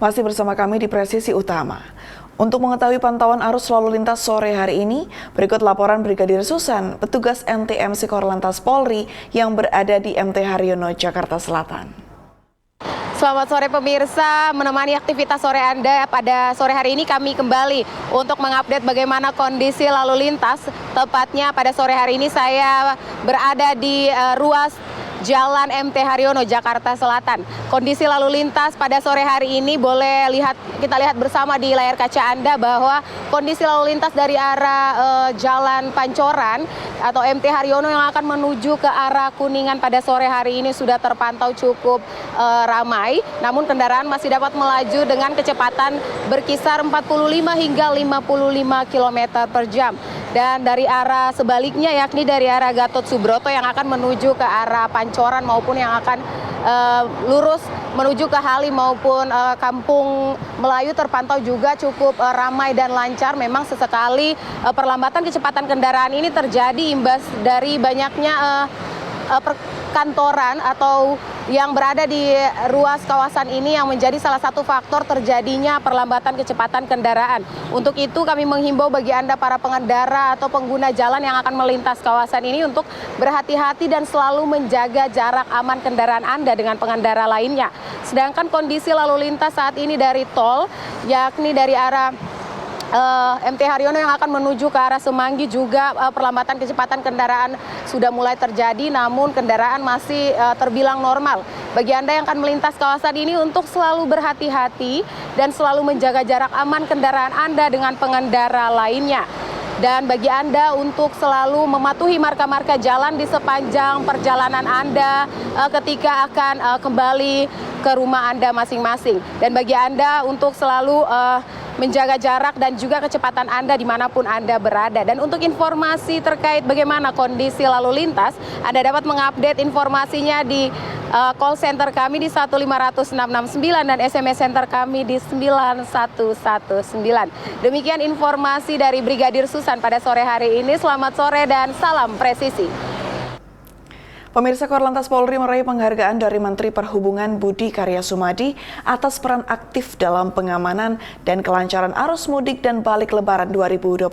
Masih bersama kami di Presisi Utama. Untuk mengetahui pantauan arus lalu lintas sore hari ini, berikut laporan Brigadir Susan, petugas NTMC Korlantas Polri yang berada di MT Haryono, Jakarta Selatan. Selamat sore pemirsa, menemani aktivitas sore Anda pada sore hari ini kami kembali untuk mengupdate bagaimana kondisi lalu lintas. Tepatnya pada sore hari ini saya berada di ruas Jalan MT Haryono, Jakarta Selatan. Kondisi lalu lintas pada sore hari ini kita lihat bersama di layar kaca Anda bahwa kondisi lalu lintas dari arah Jalan Pancoran atau MT Haryono yang akan menuju ke arah Kuningan pada sore hari ini sudah terpantau cukup ramai. Namun kendaraan masih dapat melaju dengan kecepatan berkisar 45 hingga 55 km per jam. Dan dari arah sebaliknya, yakni dari arah Gatot Subroto yang akan menuju ke arah Pancoran maupun yang akan lurus menuju ke Halim maupun Kampung Melayu terpantau juga cukup ramai dan lancar. Memang sesekali perlambatan kecepatan kendaraan ini terjadi imbas dari banyaknya perkantoran atau yang berada di ruas kawasan ini yang menjadi salah satu faktor terjadinya perlambatan kecepatan kendaraan. Untuk itu kami menghimbau bagi Anda para pengendara atau pengguna jalan yang akan melintas kawasan ini untuk berhati-hati dan selalu menjaga jarak aman kendaraan Anda dengan pengendara lainnya. Sedangkan kondisi lalu lintas saat ini dari tol, yakni dari arah MT Haryono yang akan menuju ke arah Semanggi juga perlambatan kecepatan kendaraan sudah mulai terjadi, namun kendaraan masih terbilang normal. Bagi Anda yang akan melintas kawasan ini untuk selalu berhati-hati dan selalu menjaga jarak aman kendaraan Anda dengan pengendara lainnya. Dan bagi Anda untuk selalu mematuhi marka-marka jalan di sepanjang perjalanan Anda ketika akan kembali ke rumah Anda masing-masing. Dan bagi Anda untuk selalu menjaga jarak dan juga kecepatan Anda dimanapun Anda berada. Dan untuk informasi terkait bagaimana kondisi lalu lintas, Anda dapat mengupdate informasinya di call center kami di 1500669 dan SMS center kami di 9119. Demikian informasi dari Brigadir Susan pada sore hari ini. Selamat sore dan salam presisi. Pemirsa, Korlantas Polri meraih penghargaan dari Menteri Perhubungan Budi Karya Sumadi atas peran aktif dalam pengamanan dan kelancaran arus mudik dan balik Lebaran 2024.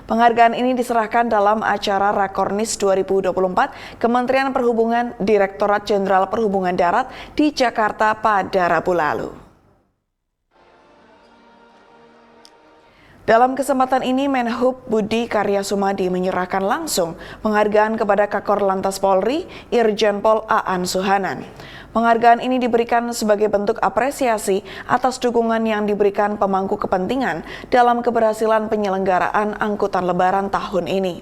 Penghargaan ini diserahkan dalam acara Rakornis 2024 Kementerian Perhubungan Direktorat Jenderal Perhubungan Darat di Jakarta pada Rabu lalu. Dalam kesempatan ini, Menhub Budi Karya Sumadi menyerahkan langsung penghargaan kepada Kakor Lantas Polri, Irjen Pol Aan Suhanan. Penghargaan ini diberikan sebagai bentuk apresiasi atas dukungan yang diberikan pemangku kepentingan dalam keberhasilan penyelenggaraan angkutan Lebaran tahun ini.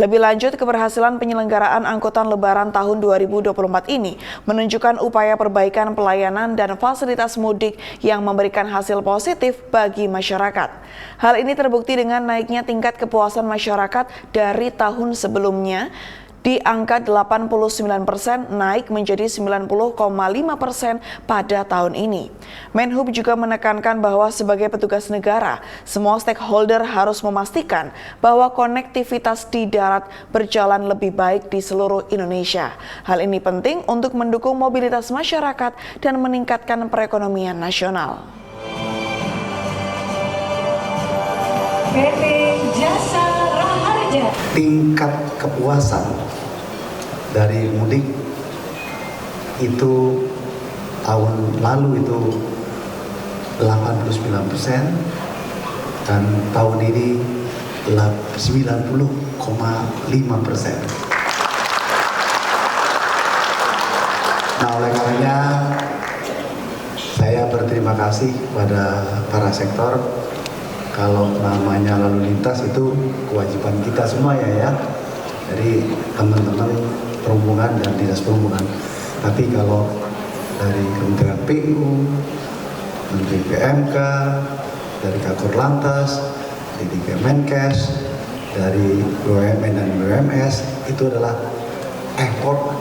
Lebih lanjut, keberhasilan penyelenggaraan angkutan Lebaran tahun 2024 ini menunjukkan upaya perbaikan pelayanan dan fasilitas mudik yang memberikan hasil positif bagi masyarakat. Hal ini terbukti dengan naiknya tingkat kepuasan masyarakat dari tahun sebelumnya di angka 89% naik menjadi 90,5% pada tahun ini. Menhub juga menekankan bahwa sebagai petugas negara, semua stakeholder harus memastikan bahwa konektivitas di darat berjalan lebih baik di seluruh Indonesia. Hal ini penting untuk mendukung mobilitas masyarakat dan meningkatkan perekonomian nasional. PT Jasa Raharja. Tingkat kepuasan dari mudik itu tahun lalu itu 89% dan tahun ini 90,5%. Nah, oleh karenanya saya berterima kasih kepada para sektor. Kalau namanya lalu lintas itu kewajiban kita semua ya. Dari teman-teman perhubungan dan dinas perhubungan. Tapi kalau dari Kementerian PU, Menteri PMK, dari Kakor Lantas, dari Kemenkes, dari BUMN dan BUMS, itu adalah effort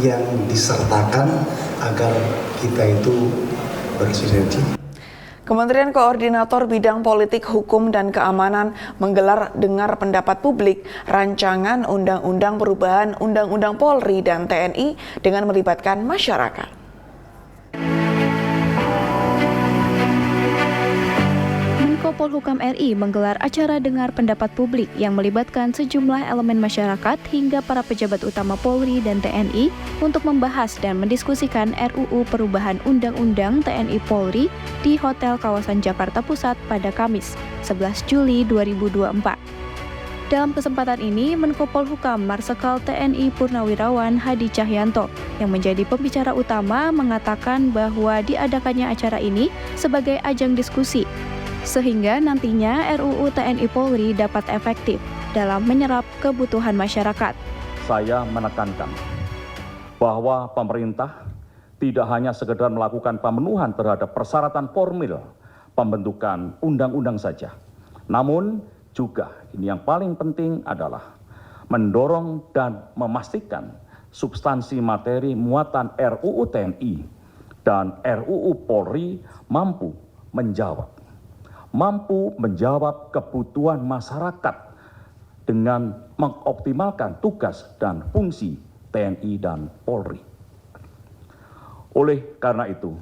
yang disertakan agar kita itu bersinergi. Kementerian Koordinator Bidang Politik, Hukum, dan Keamanan menggelar dengar pendapat publik rancangan Undang-Undang Perubahan Undang-Undang Polri dan TNI dengan melibatkan masyarakat. Polhukam RI menggelar acara dengar pendapat publik yang melibatkan sejumlah elemen masyarakat hingga para pejabat utama Polri dan TNI untuk membahas dan mendiskusikan RUU perubahan Undang-Undang TNI Polri di Hotel Kawasan Jakarta Pusat pada Kamis, 11 Juli 2024. Dalam kesempatan ini, Menko Polhukam Marsikal TNI Purnawirawan Hadi Cahyanto yang menjadi pembicara utama mengatakan bahwa diadakannya acara ini sebagai ajang diskusi, sehingga nantinya RUU TNI Polri dapat efektif dalam menyerap kebutuhan masyarakat. Saya menekankan bahwa pemerintah tidak hanya sekedar melakukan pemenuhan terhadap persyaratan formil pembentukan undang-undang saja, namun juga ini yang paling penting adalah mendorong dan memastikan substansi materi muatan RUU TNI dan RUU Polri mampu menjawab kebutuhan masyarakat dengan mengoptimalkan tugas dan fungsi TNI dan Polri. Oleh karena itu,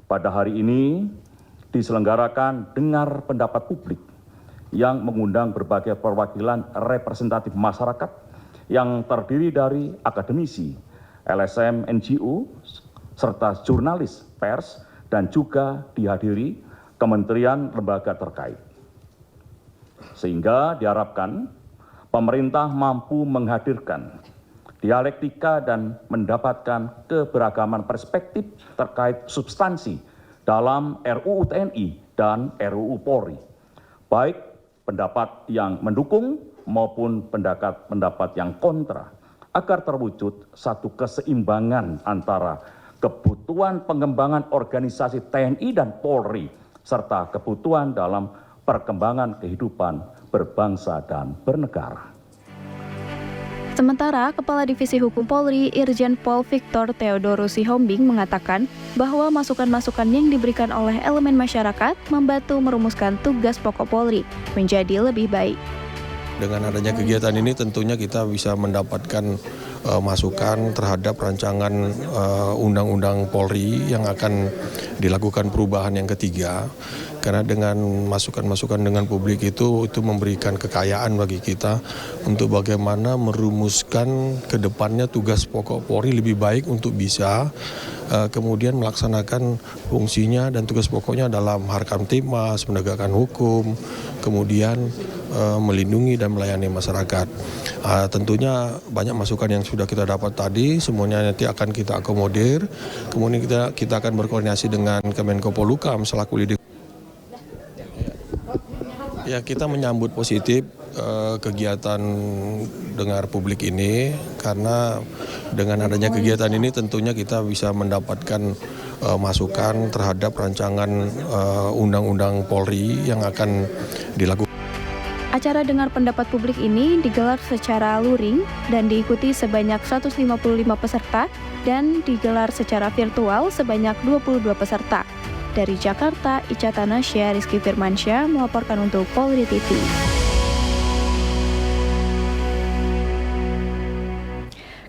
pada hari ini diselenggarakan dengar pendapat publik yang mengundang berbagai perwakilan representatif masyarakat yang terdiri dari akademisi, LSM, NGO, serta jurnalis, pers, dan juga dihadiri kementerian lembaga terkait. Sehingga diharapkan pemerintah mampu menghadirkan dialektika dan mendapatkan keberagaman perspektif terkait substansi dalam RUU TNI dan RUU Polri, baik pendapat yang mendukung maupun pendapat yang kontra, agar terwujud satu keseimbangan antara kebutuhan pengembangan organisasi TNI dan Polri serta kebutuhan dalam perkembangan kehidupan berbangsa dan bernegara. Sementara Kepala Divisi Hukum Polri Irjen Pol Victor Theodorus Sihombing mengatakan bahwa masukan-masukan yang diberikan oleh elemen masyarakat membantu merumuskan tugas pokok Polri menjadi lebih baik. Dengan adanya kegiatan ini tentunya kita bisa mendapatkan masukan terhadap rancangan Undang-Undang Polri yang akan dilakukan perubahan yang ketiga. Karena dengan masukan-masukan dengan publik itu memberikan kekayaan bagi kita untuk bagaimana merumuskan ke depannya tugas pokok Polri lebih baik untuk bisa kemudian melaksanakan fungsinya dan tugas pokoknya dalam Harkamtibmas, menegakkan hukum, kemudian melindungi dan melayani masyarakat. Tentunya banyak masukan yang sudah kita dapat tadi, semuanya nanti akan kita akomodir. Kemudian kita akan berkoordinasi dengan Kemenko Polhukam selaku leading. Ya, kita menyambut positif kegiatan dengar publik ini karena dengan adanya kegiatan ini tentunya kita bisa mendapatkan masukan terhadap rancangan Undang-Undang Polri yang akan dilakukan. Acara dengar pendapat publik ini digelar secara luring dan diikuti sebanyak 155 peserta dan digelar secara virtual sebanyak 22 peserta. Dari Jakarta, Ica Tanasya, Rizky Firmansyah melaporkan untuk Polri TV.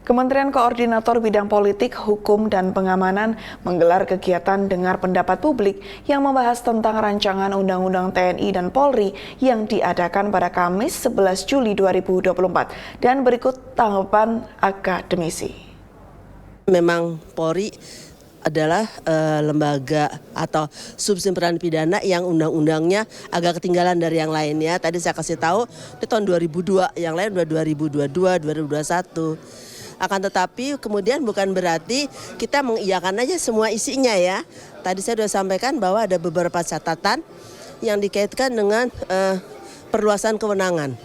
Kementerian Koordinator Bidang Politik, Hukum, dan Pengamanan menggelar kegiatan dengar pendapat publik yang membahas tentang rancangan Undang-Undang TNI dan Polri yang diadakan pada Kamis 11 Juli 2024. Dan berikut tanggapan akademisi. Memang Polri adalah lembaga atau subsidian pidana yang undang-undangnya agak ketinggalan dari yang lainnya. Tadi saya kasih tahu di tahun 2002, yang lain udah 2022, 2021. Akan tetapi kemudian bukan berarti kita mengiyakan aja semua isinya ya. Tadi saya sudah sampaikan bahwa ada beberapa catatan yang dikaitkan dengan perluasan kewenangan.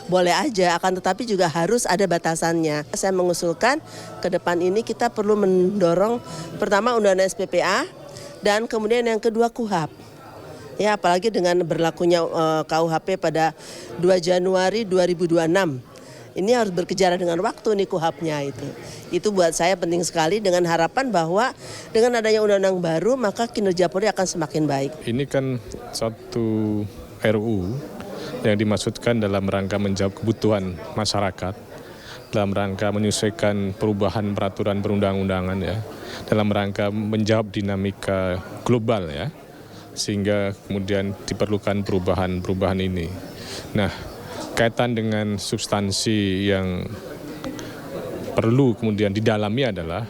Boleh aja, akan tetapi juga harus ada batasannya. Saya mengusulkan ke depan ini kita perlu mendorong pertama Undang-Undang SPPA dan kemudian yang kedua KUHP. Ya, apalagi dengan berlakunya KUHP pada 2 Januari 2026. Ini harus berkejaran dengan waktu nih KUHP-nya itu. Itu buat saya penting sekali dengan harapan bahwa dengan adanya undang-undang baru maka kinerja Polri akan semakin baik. Ini kan satu RUU yang dimaksudkan dalam rangka menjawab kebutuhan masyarakat, dalam rangka menyesuaikan perubahan peraturan perundang-undangan ya, dalam rangka menjawab dinamika global ya, sehingga kemudian diperlukan perubahan ini. Nah, kaitan dengan substansi yang perlu kemudian didalami adalah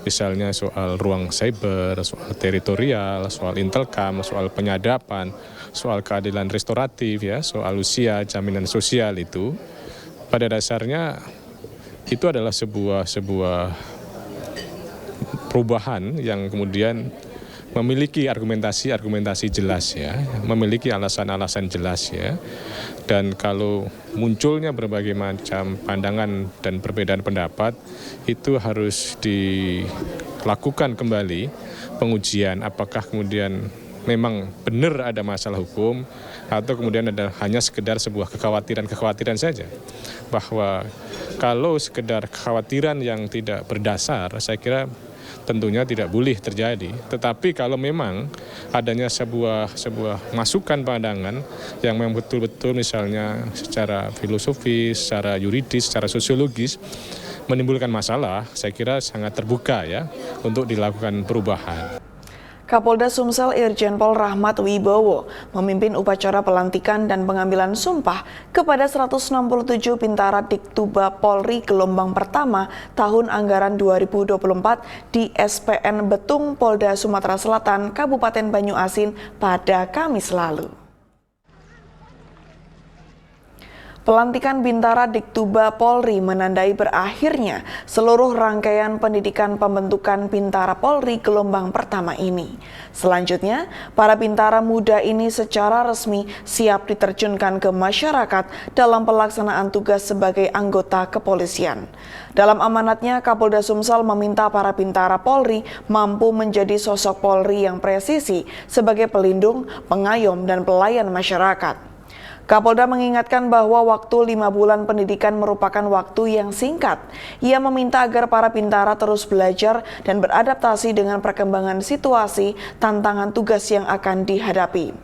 misalnya soal ruang cyber, soal teritorial, soal intelkam, soal penyadapan, soal keadilan restoratif, ya, soal usia, jaminan sosial itu. Pada dasarnya itu adalah sebuah perubahan yang kemudian memiliki argumentasi jelas, ya, memiliki alasan-alasan jelas, ya. Dan kalau munculnya berbagai macam pandangan dan perbedaan pendapat, itu harus dilakukan kembali pengujian apakah kemudian memang benar ada masalah hukum atau kemudian ada hanya sekedar sebuah kekhawatiran saja. Bahwa kalau sekedar kekhawatiran yang tidak berdasar, saya kira tentunya tidak boleh terjadi. Tetapi kalau memang adanya sebuah masukan pandangan yang memang betul-betul misalnya secara filosofis, secara yuridis, secara sosiologis menimbulkan masalah, saya kira sangat terbuka, ya, untuk dilakukan perubahan. Kapolda Sumsel Irjen Pol Rahmat Wibowo memimpin upacara pelantikan dan pengambilan sumpah kepada 167 Bintara Diktuba Polri gelombang pertama tahun anggaran 2024 di SPN Betung, Polda Sumatera Selatan, Kabupaten Banyuasin pada Kamis lalu. Pelantikan Bintara Diktuba Polri menandai berakhirnya seluruh rangkaian pendidikan pembentukan Bintara Polri gelombang pertama ini. Selanjutnya, para Bintara muda ini secara resmi siap diterjunkan ke masyarakat dalam pelaksanaan tugas sebagai anggota kepolisian. Dalam amanatnya, Kapolda Sumsel meminta para Bintara Polri mampu menjadi sosok Polri yang presisi sebagai pelindung, pengayom, dan pelayan masyarakat. Kapolda mengingatkan bahwa waktu 5 bulan pendidikan merupakan waktu yang singkat. Ia meminta agar para Bintara terus belajar dan beradaptasi dengan perkembangan situasi, tantangan tugas yang akan dihadapi.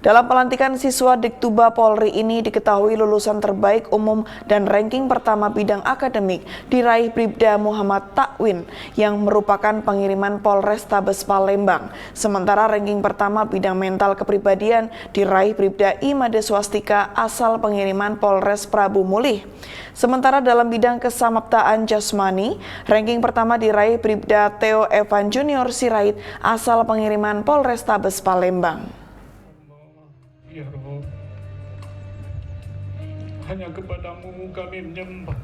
Dalam pelantikan siswa Diktuba Polri ini diketahui lulusan terbaik umum dan ranking pertama bidang akademik diraih Bribda Muhammad Takwin yang merupakan pengiriman Polrestabes Palembang. Sementara ranking pertama bidang mental kepribadian diraih Bribda Imade Swastika asal pengiriman Polres Prabu Mulih. Sementara dalam bidang kesamaptaan jasmani, ranking pertama diraih Bribda Theo Evan Junior Sirait asal pengiriman Polrestabes Palembang. Ya Rob, hanya kepadamu kami menyembah.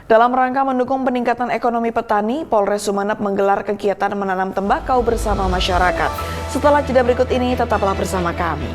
Dalam rangka mendukung peningkatan ekonomi petani, Polres Sumeneb menggelar kegiatan menanam tembakau bersama masyarakat. Setelah jeda berikut ini, tetaplah bersama kami.